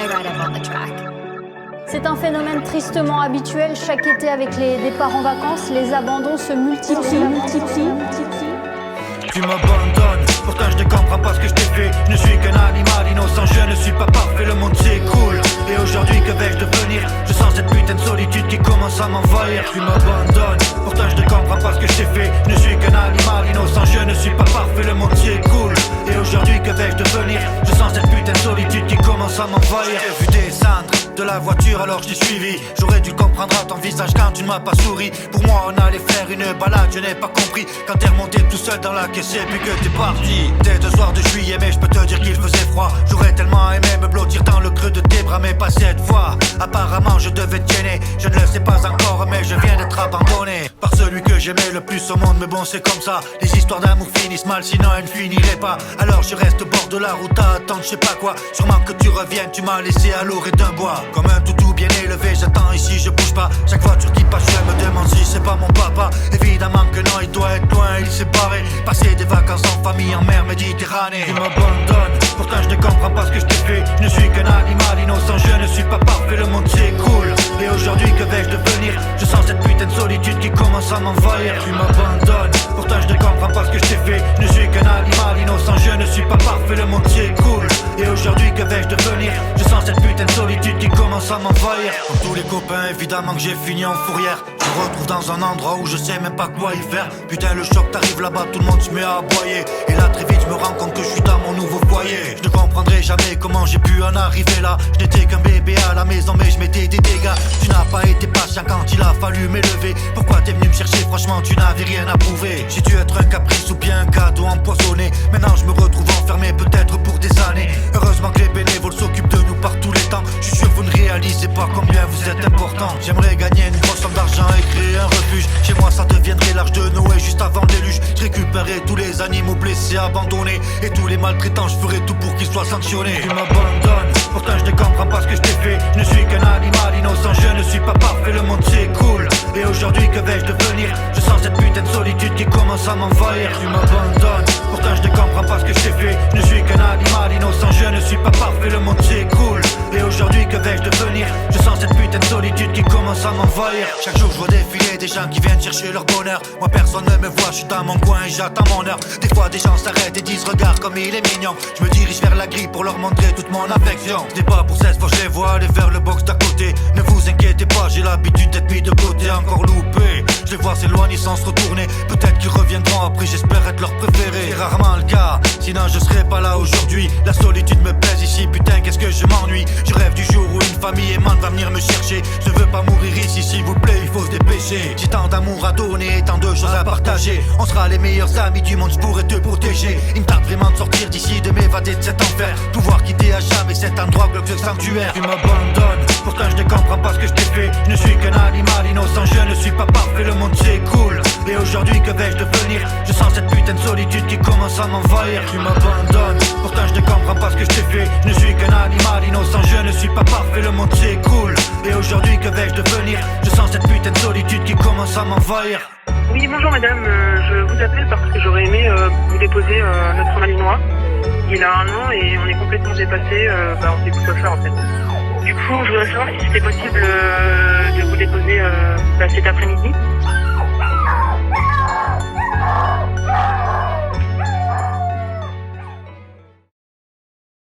right up on the track. C'est un phénomène tristement habituel. Chaque été, avec les départs en vacances, les abandons se multiplient. Tu m'abandonnes, pourtant je ne comprends pas ce que je t'ai fait. Je ne suis qu'un animal innocent, je ne suis pas parfait, le monde s'écoule. Et aujourd'hui que vais-je devenir? Je sens cette putain de solitude qui commence à m'envahir. Tu m'abandonnes, pourtant je ne comprends pas ce que je t'ai fait. Je ne suis qu'un animal innocent, je ne suis pas parfait, le monde s'écoule. Et aujourd'hui que vais-je devenir? Je sens cette putain de solitude qui commence à m'envahir. J'ai vu descendre de la voiture alors je t'ai suivi. J'aurais dû comprendre à ton visage quand tu ne m'as pas souri. Pour moi on allait faire une balade, je n'ai pas compris. Quand t'es remonté tout seul dans la caisse et puis que t'es parti. T'es deux soirs de juillet mais je peux te dire qu'il faisait froid. J'aurais tellement aimé me blottir dans le creux de tes bras mais pas cette fois. Apparemment je devais te gêner. Je ne le sais pas encore mais je viens d'être abandonné par celui que j'aimais le plus au monde. Mais bon c'est comme ça, les histoires d'amour finissent mal sinon elles ne finiraient pas. Alors je reste au bord de la route à attendre je sais pas quoi. Sûrement que tu reviennes, tu m'as laissé à l'orée d'un bois. Comme un toutou bien élevé, j'attends ici, je bouge pas. Chaque voiture qui passe, je me demande si c'est pas mon papa. Évidemment que non, il doit être loin, il s'est barré. Passer des vacances en famille en mer Méditerranée. Tu m'abandonnes, pourtant je ne comprends pas ce que je t'ai fait. Je ne suis qu'un animal innocent, je ne suis pas parfait, le monde s'écoule. Et aujourd'hui que vais-je devenir? Je sens cette putain de solitude qui commence à m'envahir. Tu m'abandonnes, pourtant je ne comprends pas ce que je t'ai fait. Je ne suis qu'un animal innocent, je ne suis pas parfait, le monde s'écoule. Et aujourd'hui que vais-je devenir? Je sens cette putain de solitude qui commence à m'envahir. Comme tous les copains, évidemment que j'ai fini en fourrière. Je me retrouve dans un endroit où je sais même pas quoi y faire. Putain le choc t'arrive là-bas, tout le monde se met à aboyer. Et là très vite je me rends compte que je suis dans mon nouveau foyer. Je ne comprendrai jamais comment j'ai pu en arriver là. Je n'étais qu'un bébé à la maison mais je mettais des dégâts. Tu n'as pas été patient quand il a fallu m'élever. Pourquoi t'es venu me chercher? Franchement tu n'avais rien à prouver. J'ai dû être un caprice ou bien un cadeau empoisonné. Maintenant je me retrouve enfermé peut-être pour des années. Heureusement que les bénévoles s'occupent de nous par tous les temps. Je suis sûr que vous ne réalisez pas combien vous êtes important. J'aimerais gagner une grosse somme d'argent et créer un refuge. Chez moi ça deviendrait l'arche de Noé juste avant le déluge. Je récupérerai tous les animaux blessés, abandonnés. Et tous les maltraitants, je ferai tout pour qu'ils soient sanctionnés. Tu m'abandonnes, pourtant je ne comprends pas ce que je t'ai fait. Je ne suis qu'un animal innocent, je ne suis pas parfait, le monde s'écoule. Et aujourd'hui que vais-je devenir? Je sens cette putain de solitude qui commence à m'envahir. Tu m'abandonnes, pourtant je ne comprends pas ce que je t'ai fait. Je ne suis qu'un animal innocent, je ne suis pas parfait, le monde s'écoule. Et aujourd'hui que vais-je devenir? Je sens cette putain de solitude qui commence à m'envahir. Chaque jour je vois défiler des gens qui viennent chercher leur bonheur. Moi personne ne me voit, je suis dans mon coin et j'attends mon heure. Des fois des gens s'arrêtent et disent regarde comme il est mignon. Je me dirige vers la grille pour leur montrer toute mon affection. Ce n'est pas pour 16 fois je les vois aller vers le box d'à côté. Ne vous inquiétez pas, j'ai l'habitude d'être mis de côté. Encore loupé, je les vois s'éloigner sans se retourner. Peut-être qu'ils reviendront après, j'espère être leur préféré. C'est rarement le cas, sinon je serais pas là aujourd'hui. La solitude me pèse ici, putain qu'est-ce que je m'ennuie. Je rêve du jour où une famille aimante va venir me chercher. Je veux pas mourir ici s'il vous plaît, il faut se dépêcher. J'ai tant d'amour à donner et tant de choses à partager. On sera les meilleurs amis du monde, je pourrais te protéger. Il me tarde vraiment de sortir d'ici, de m'évader de cet enfer. Pouvoir quitter à jamais cet endroit bloque de sanctuaire. Tu m'abandonnes, pourtant je ne comprends pas ce que je t'ai fait. Je ne suis qu'un animal innocent, je ne suis pas parfait, le monde s'écoule. Et aujourd'hui que vais-je devenir? Je sens cette putain de solitude qui commence à m'envahir. Tu m'abandonnes, pourtant je ne comprends pas ce que je t'ai fait. Je ne suis qu'un animal innocent, je ne suis pas parfait, le monde s'écoule. Et aujourd'hui que vais-je devenir? Je sens cette putain de solitude qui commence à m'envahir. Oui, bonjour madame, je vous appelle parce que j'aurais aimé vous déposer notre malinois. Il a 1 an et on est complètement dépassé, on sait plus quoi faire en fait. Du coup, je voudrais savoir si c'était possible de vous déposer cet après-midi.